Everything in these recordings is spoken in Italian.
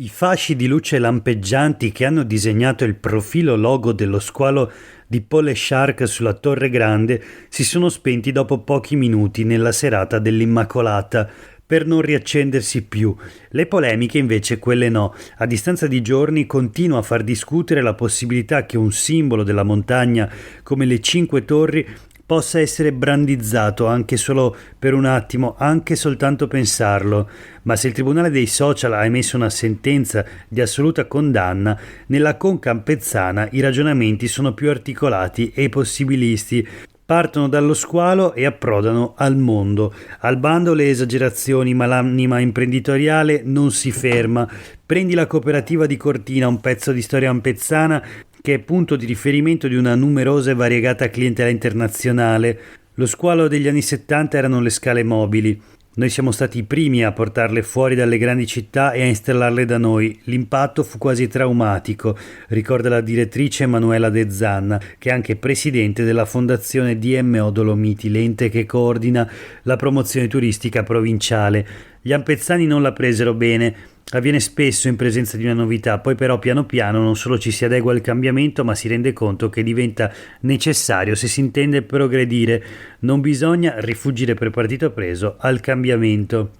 I fasci di luce lampeggianti che hanno disegnato il profilo logo dello squalo di Pole Shark sulla Torre Grande si sono spenti dopo pochi minuti nella serata dell'Immacolata, per non riaccendersi più. Le polemiche invece quelle no. A distanza di giorni continua a far discutere la possibilità che un simbolo della montagna come le Cinque Torri possa essere brandizzato anche solo per un attimo, anche soltanto pensarlo. Ma se il Tribunale dei Social ha emesso una sentenza di assoluta condanna, nella Conca Ampezzana i ragionamenti sono più articolati e possibilisti. Partono dallo squalo e approdano al mondo. Al bando le esagerazioni, ma l'anima imprenditoriale non si ferma. Prendi la cooperativa di Cortina, un pezzo di storia ampezzana che è punto di riferimento di una numerosa e variegata clientela internazionale. Lo squalo degli anni 70 erano le scale mobili. Noi siamo stati i primi a portarle fuori dalle grandi città e a installarle da noi. L'impatto fu quasi traumatico, ricorda la direttrice Emanuela De Zanna, che è anche presidente della fondazione DMO Dolomiti, l'ente che coordina la promozione turistica provinciale. Gli ampezzani non la presero bene. Avviene spesso in presenza di una novità, poi però piano piano non solo ci si adegua al cambiamento, ma si rende conto che diventa necessario se si intende progredire. Non bisogna rifuggire per partito preso al cambiamento.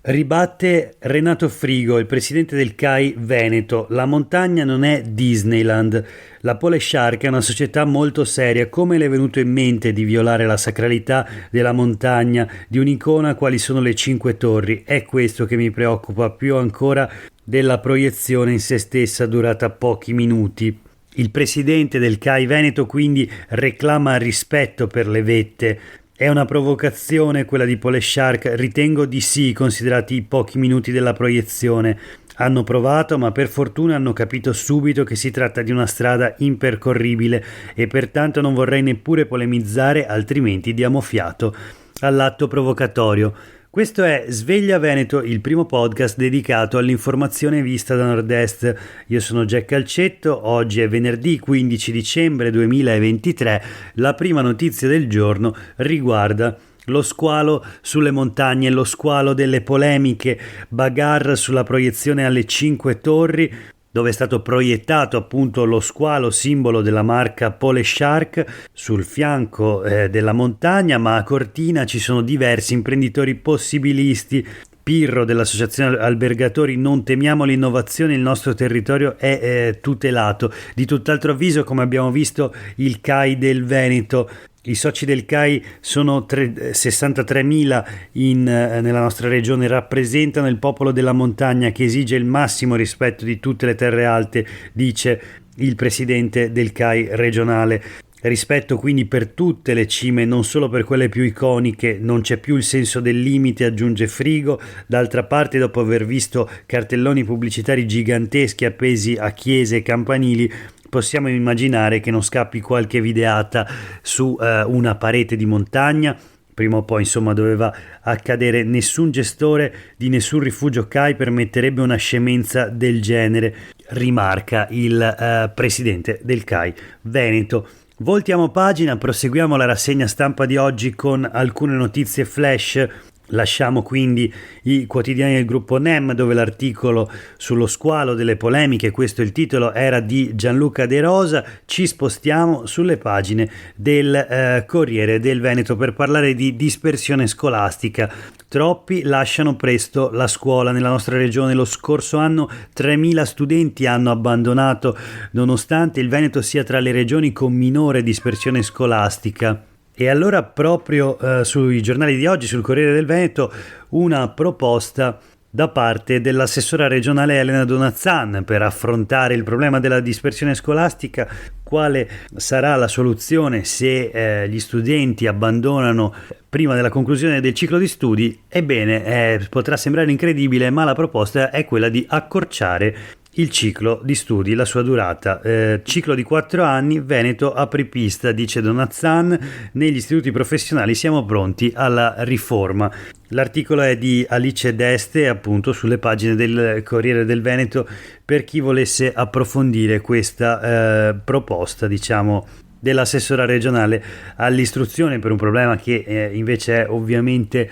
Ribatte Renato Frigo, il presidente del CAI Veneto. La montagna non è Disneyland. La Pole Shark è una società molto seria. Come le è venuto in mente di violare la sacralità della montagna, di un'icona quali sono le Cinque Torri? È questo che mi preoccupa più ancora della proiezione in se stessa durata pochi minuti. Il presidente del CAI Veneto quindi reclama rispetto per le vette. È una provocazione quella di Pole Shark? Ritengo di sì, considerati i pochi minuti della proiezione. Hanno provato, ma per fortuna hanno capito subito che si tratta di una strada impercorribile e pertanto non vorrei neppure polemizzare, altrimenti diamo fiato all'atto provocatorio. Questo è Sveglia Veneto, il primo podcast dedicato all'informazione vista da Nord-Est. Io sono Jack Calcetto, oggi è venerdì 15 dicembre 2023. La prima notizia del giorno riguarda lo squalo sulle montagne, lo squalo delle polemiche, bagarre sulla proiezione alle Cinque Torri, dove è stato proiettato appunto lo squalo, simbolo della marca Pole Shark, sul fianco della montagna, ma a Cortina ci sono diversi imprenditori possibilisti. Pirro dell'associazione albergatori Non temiamo l'innovazione, il nostro territorio è tutelato. Di tutt'altro avviso, come abbiamo visto, il CAI del Veneto. I soci del CAI sono 63.000 nella nostra regione, rappresentano il popolo della montagna che esige il massimo rispetto di tutte le terre alte, dice il presidente del CAI regionale. Rispetto quindi per tutte le cime, non solo per quelle più iconiche. Non c'è più il senso del limite, aggiunge Frigo. D'altra parte, dopo aver visto cartelloni pubblicitari giganteschi appesi a chiese e campanili, possiamo immaginare che non scappi qualche videata su una parete di montagna. Prima o poi, insomma, doveva accadere. Nessun gestore di nessun rifugio CAI permetterebbe una scemenza del genere, rimarca il presidente del CAI Veneto. Voltiamo pagina, proseguiamo la rassegna stampa di oggi con alcune notizie flash. Lasciamo quindi i quotidiani del gruppo NEM, dove l'articolo sullo squalo delle polemiche, questo è il titolo, era di Gianluca De Rosa. Ci spostiamo sulle pagine del Corriere del Veneto per parlare di dispersione scolastica. Troppi lasciano presto la scuola nella nostra regione. Lo scorso anno 3.000 studenti hanno abbandonato, nonostante il Veneto sia tra le regioni con minore dispersione scolastica. E allora proprio sui giornali di oggi, sul Corriere del Veneto, una proposta da parte dell'assessora regionale Elena Donazzan per affrontare il problema della dispersione scolastica. Quale sarà la soluzione se gli studenti abbandonano prima della conclusione del ciclo di studi? Ebbene, potrà sembrare incredibile, ma la proposta è quella di accorciare il ciclo di studi, la sua durata. Ciclo di 4 anni, Veneto apripista, dice Donazzan. Negli istituti professionali siamo pronti alla riforma. L'articolo è di Alice Deste, appunto sulle pagine del Corriere del Veneto, per chi volesse approfondire questa proposta, diciamo dell'assessora regionale all'istruzione per un problema che invece è ovviamente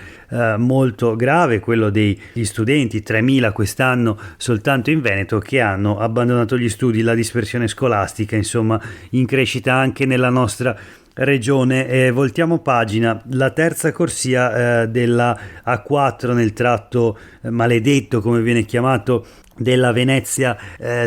molto grave, quello degli studenti, 3.000 quest'anno soltanto in Veneto, che hanno abbandonato gli studi, la dispersione scolastica, insomma, in crescita anche nella nostra regione. Voltiamo pagina. La terza corsia della A4 nel tratto maledetto, come viene chiamato, della Venezia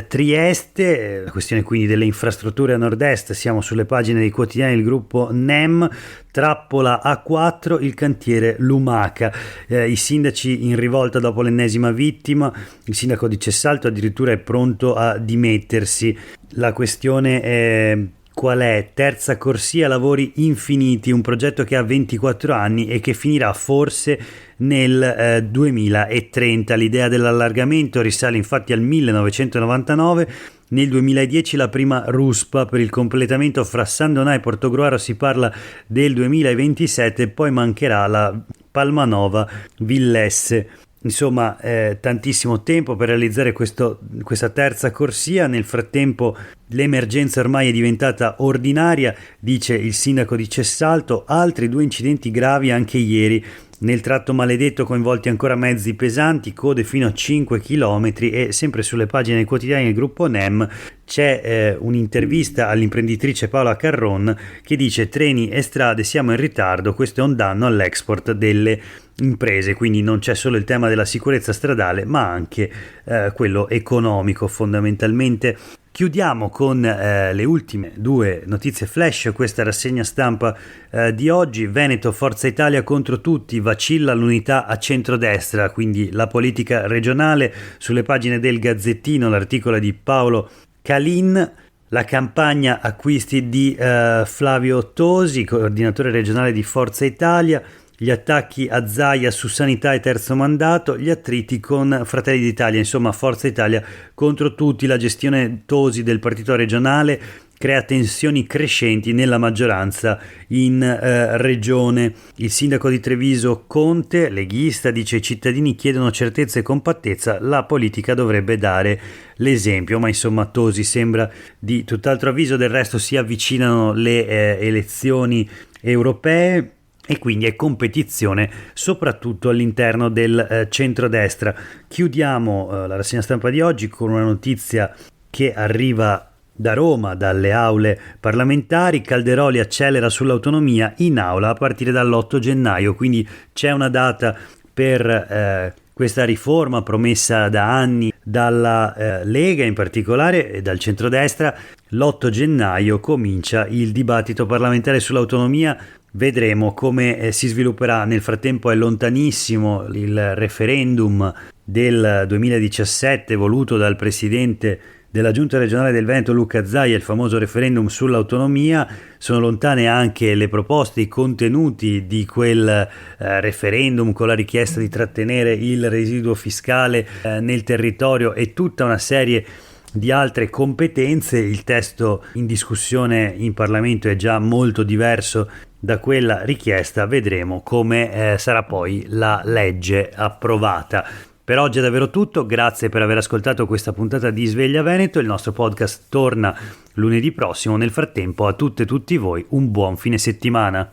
Trieste, la questione quindi delle infrastrutture a nord-est. Siamo sulle pagine dei quotidiani del gruppo NEM. Trappola A4, il cantiere Lumaca, i sindaci in rivolta dopo l'ennesima vittima, il sindaco di Cessalto addirittura è pronto a dimettersi. La questione è: qual è? Terza corsia, lavori infiniti, un progetto che ha 24 anni e che finirà forse nel 2030. L'idea dell'allargamento risale infatti al 1999. Nel 2010 la prima ruspa per il completamento fra San Donà e Portogruaro, si parla del 2027, poi mancherà la Palmanova Villesse. Insomma, tantissimo tempo per realizzare questa terza corsia. Nel frattempo l'emergenza ormai è diventata ordinaria, dice il sindaco di Cessalto. Altri 2 incidenti gravi anche ieri. Nel tratto maledetto coinvolti ancora mezzi pesanti, code fino a 5 km. E sempre sulle pagine dei quotidiani del gruppo NEM c'è un'intervista all'imprenditrice Paola Carron che dice: treni e strade, siamo in ritardo, questo è un danno all'export delle imprese. Quindi non c'è solo il tema della sicurezza stradale, ma anche quello economico fondamentalmente. Chiudiamo con le ultime 2 notizie flash, questa rassegna stampa di oggi. Veneto, Forza Italia contro tutti, vacilla l'unità a centrodestra, quindi la politica regionale. Sulle pagine del Gazzettino l'articolo di Paolo Calin. La campagna acquisti di Flavio Tosi, coordinatore regionale di Forza Italia. Gli attacchi a Zaia su sanità e terzo mandato, gli attriti con Fratelli d'Italia, insomma Forza Italia contro tutti. La gestione Tosi del partito regionale crea tensioni crescenti nella maggioranza in regione. Il sindaco di Treviso Conte, leghista, dice: i cittadini chiedono certezza e compattezza, la politica dovrebbe dare l'esempio. Ma insomma Tosi sembra di tutt'altro avviso. Del resto si avvicinano le elezioni europee e quindi è competizione soprattutto all'interno del centrodestra. Chiudiamo la rassegna stampa di oggi con una notizia che arriva da Roma, dalle aule parlamentari. Calderoli accelera sull'autonomia in aula a partire dall'8 gennaio, quindi c'è una data per questa riforma promessa da anni dalla Lega in particolare e dal centrodestra. L'8 gennaio comincia il dibattito parlamentare sull'autonomia. Vedremo come si svilupperà. Nel frattempo è lontanissimo il referendum del 2017 voluto dal presidente della Giunta regionale del Veneto Luca Zaia, il famoso referendum sull'autonomia. Sono lontane anche le proposte, i contenuti di quel referendum, con la richiesta di trattenere il residuo fiscale nel territorio e tutta una serie di altre competenze. Il testo in discussione in Parlamento è già molto diverso da quella richiesta. Vedremo come sarà poi la legge approvata. Per oggi è davvero tutto, grazie per aver ascoltato questa puntata di Sveglia Veneto. Il nostro podcast torna lunedì prossimo. Nel frattempo a tutte e tutti voi un buon fine settimana.